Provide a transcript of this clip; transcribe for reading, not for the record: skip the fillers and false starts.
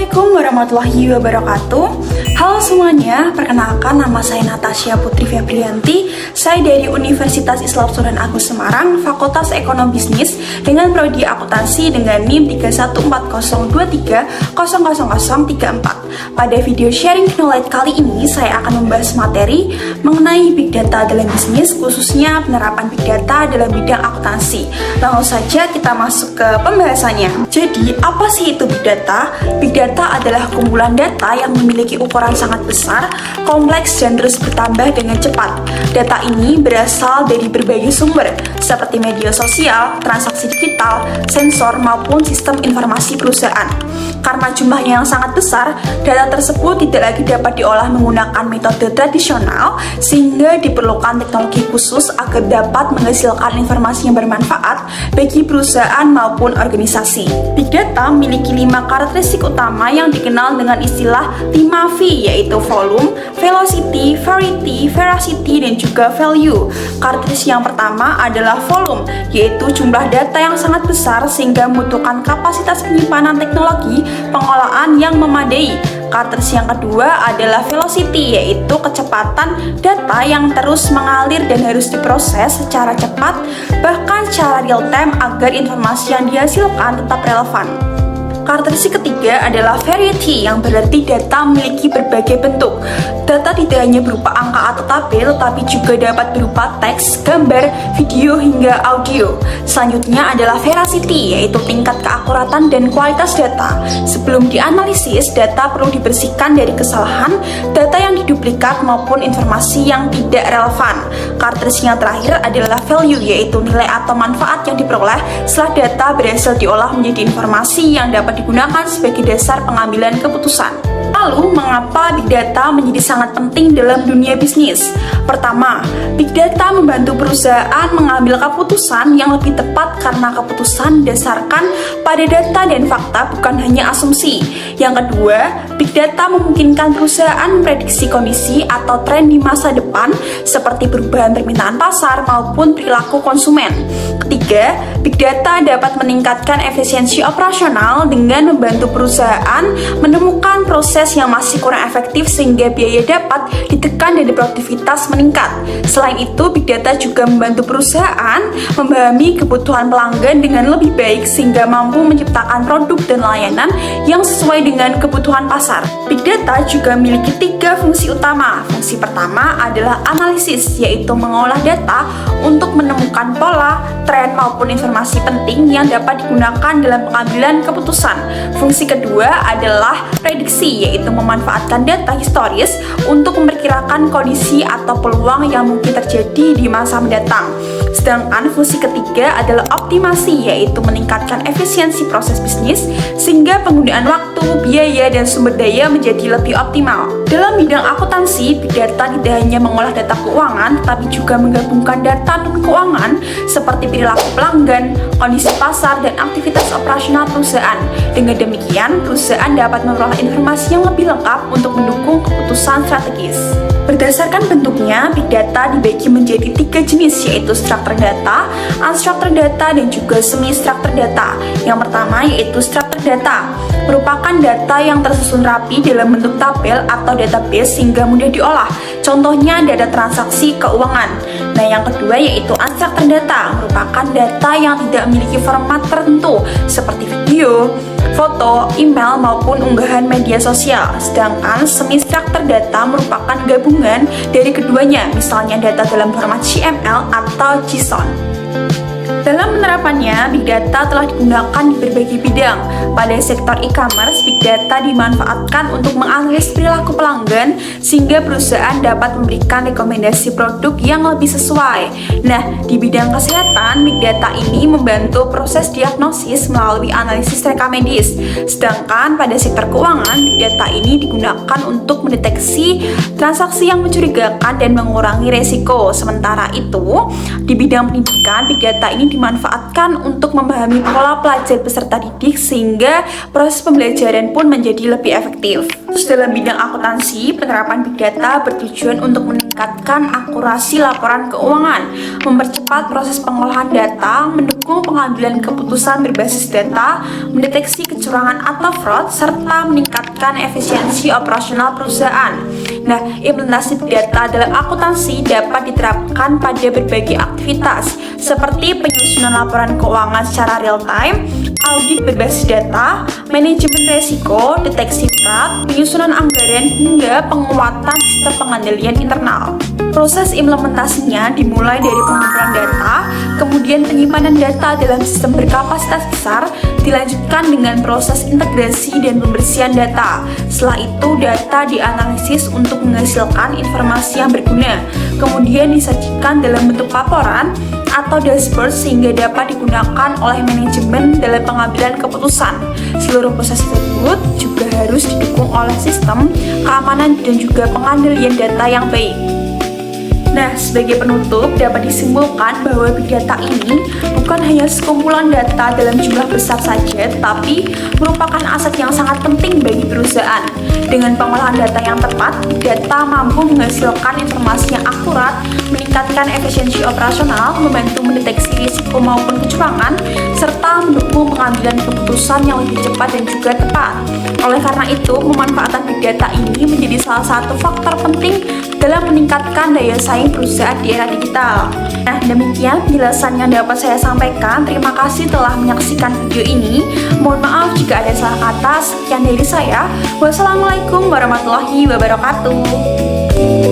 Assalamualaikum warahmatullahi wabarakatuh. Halo semuanya, perkenalkan nama saya Natasha Putri Febrianti. Saya dari Universitas Islam Sunan Agus Semarang, Fakultas Ekonomi Bisnis dengan prodi akuntansi dengan NIM 31402300034. Pada video sharing knowledge kali ini, saya akan membahas materi mengenai Big Data dalam bisnis, khususnya penerapan Big Data dalam bidang akuntansi. Langsung saja kita masuk ke pembahasannya. Jadi, apa sih itu Big Data? Big Data adalah kumpulan data yang memiliki ukuran sangat besar, kompleks, dan terus bertambah dengan cepat. Data ini berasal dari berbagai sumber, seperti media sosial, transaksi digital, sensor, maupun sistem informasi perusahaan. Karena jumlahnya yang sangat besar, data tersebut tidak lagi dapat diolah menggunakan metode tradisional, sehingga diperlukan teknologi khusus agar dapat menghasilkan informasi yang bermanfaat bagi perusahaan maupun organisasi. Big Data memiliki 5 karakteristik utama yang dikenal dengan istilah 5V, yaitu volume, velocity, variety, veracity, dan juga value. Karakteristik yang pertama adalah volume, yaitu jumlah data yang sangat besar sehingga membutuhkan kapasitas penyimpanan teknologi pengolahan yang memadai. Karakteristik yang kedua adalah velocity, yaitu kecepatan data yang terus mengalir dan harus diproses secara cepat, bahkan secara real time agar informasi yang dihasilkan tetap relevan. Karakteristik ketiga adalah variety, yang berarti data memiliki berbagai bentuk. Data tidak hanya berupa angka atau tabel, tetapi juga dapat berupa teks, gambar, video, hingga audio. Selanjutnya adalah veracity, yaitu tingkat keakuratan dan kualitas data. Sebelum dianalisis, data perlu dibersihkan dari kesalahan, data yang diduplikat maupun informasi yang tidak relevan. Karakteristik yang terakhir adalah value, yaitu nilai atau manfaat yang diperoleh setelah data berhasil diolah menjadi informasi yang dapat digunakan sebagai dasar pengambilan keputusan. Lalu, mengapa Big Data menjadi sangat penting dalam dunia bisnis? Pertama, Big Data membantu perusahaan mengambil keputusan yang lebih tepat karena keputusan didasarkan pada data dan fakta, bukan hanya asumsi. Yang kedua, Big Data memungkinkan perusahaan memprediksi kondisi atau tren di masa depan seperti perubahan permintaan pasar maupun perilaku konsumen. Ketiga, Big Data dapat meningkatkan efisiensi operasional dengan membantu perusahaan menemukan proses yang masih kurang efektif sehingga biaya dapat ditekan dan produktivitas meningkat. Selain itu, Big Data juga membantu perusahaan memahami kebutuhan pelanggan dengan lebih baik sehingga mampu menciptakan produk dan layanan yang sesuai dengan kebutuhan pasar. Big Data juga memiliki 3 fungsi utama. Fungsi pertama adalah analisis, yaitu mengolah data untuk menemukan pola, tren, maupun informasi penting yang dapat digunakan dalam pengambilan keputusan. Fungsi kedua adalah prediksi, yaitu memanfaatkan data historis untuk memperkirakan kondisi atau peluang yang mungkin terjadi di masa mendatang. Sedangkan fungsi ketiga adalah optimasi, yaitu meningkatkan efisiensi proses bisnis sehingga penggunaan waktu, biaya, dan sumber daya menjadi lebih optimal. Dalam bidang akuntansi, Big Data tidak hanya mengolah data keuangan, tetapi juga menggabungkan data non-keuangan seperti perilaku pelanggan, kondisi pasar, dan aktivitas operasional perusahaan. Dengan demikian, perusahaan dapat memperoleh informasi yang lebih lengkap untuk mendukung keputusan strategis. Berdasarkan bentuknya, Big Data dibagi menjadi 3 jenis, yaitu structured data, unstructured data, dan juga semi-structured data. Yang pertama yaitu structured data, merupakan data yang tersusun rapi dalam bentuk tabel atau database sehingga mudah diolah. Contohnya data transaksi keuangan. Nah, yang kedua yaitu unstructured data, merupakan data yang tidak memiliki format tertentu seperti video, foto, email, maupun unggahan media sosial. Sedangkan semi-structured data merupakan gabungan dari keduanya, misalnya data dalam format XML atau JSON. Dalam penerapannya, Big Data telah digunakan di berbagai bidang. Pada sektor e-commerce, Big Data dimanfaatkan untuk menganalisis perilaku pelanggan sehingga perusahaan dapat memberikan rekomendasi produk yang lebih sesuai. Nah, di bidang kesehatan, Big Data ini membantu proses diagnosis melalui analisis rekam medis. Sedangkan pada sektor keuangan, Big Data ini digunakan untuk mendeteksi transaksi yang mencurigakan dan mengurangi resiko. Sementara itu, di bidang pendidikan, Big Data ini dimanfaatkan untuk memahami pola pelajar peserta didik sehingga proses pembelajaran pun menjadi lebih efektif. Terus dalam bidang akuntansi, penerapan big data bertujuan untuk meningkatkan akurasi laporan keuangan, mempercepat proses pengolahan data, mendukung pengambilan keputusan berbasis data, mendeteksi kecurangan atau fraud, serta meningkatkan efisiensi operasional perusahaan. Nah, implementasi big data dalam akuntansi dapat diterapkan pada berbagai aktivitas, seperti penyusunan laporan keuangan secara real time, audit berbasis data, manajemen resiko, deteksi fraud, penyusunan anggaran, hingga penguatan sistem pengendalian internal. Proses implementasinya dimulai dari pengumpulan data, kemudian penyimpanan data dalam sistem berkapasitas besar, dilanjutkan dengan proses integrasi dan pembersihan data. Setelah itu, data dianalisis untuk menghasilkan informasi yang berguna, kemudian disajikan dalam bentuk laporan atau dashboard sehingga dapat digunakan oleh manajemen dalam pengambilan keputusan. Seluruh proses tersebut juga harus didukung oleh sistem keamanan dan juga pengendalian data yang baik. Nah, sebagai penutup dapat disimpulkan bahwa big data ini bukan hanya sekumpulan data dalam jumlah besar saja, tapi merupakan aset yang sangat penting bagi perusahaan. Dengan pengolahan data yang tepat, big data mampu menghasilkan informasi yang akurat, meningkatkan efisiensi operasional, membantu mendeteksi risiko maupun kecurangan, serta mendukung pengambilan keputusan yang lebih cepat dan juga tepat. Oleh karena itu, pemanfaatan big data ini menjadi salah satu faktor penting dalam meningkatkan daya saing perusahaan di era digital. Nah, demikian penjelasan yang dapat saya sampaikan. Terima kasih telah menyaksikan video ini. Mohon maaf jika ada salah kata. Sekian dari saya. Wassalamualaikum warahmatullahi wabarakatuh.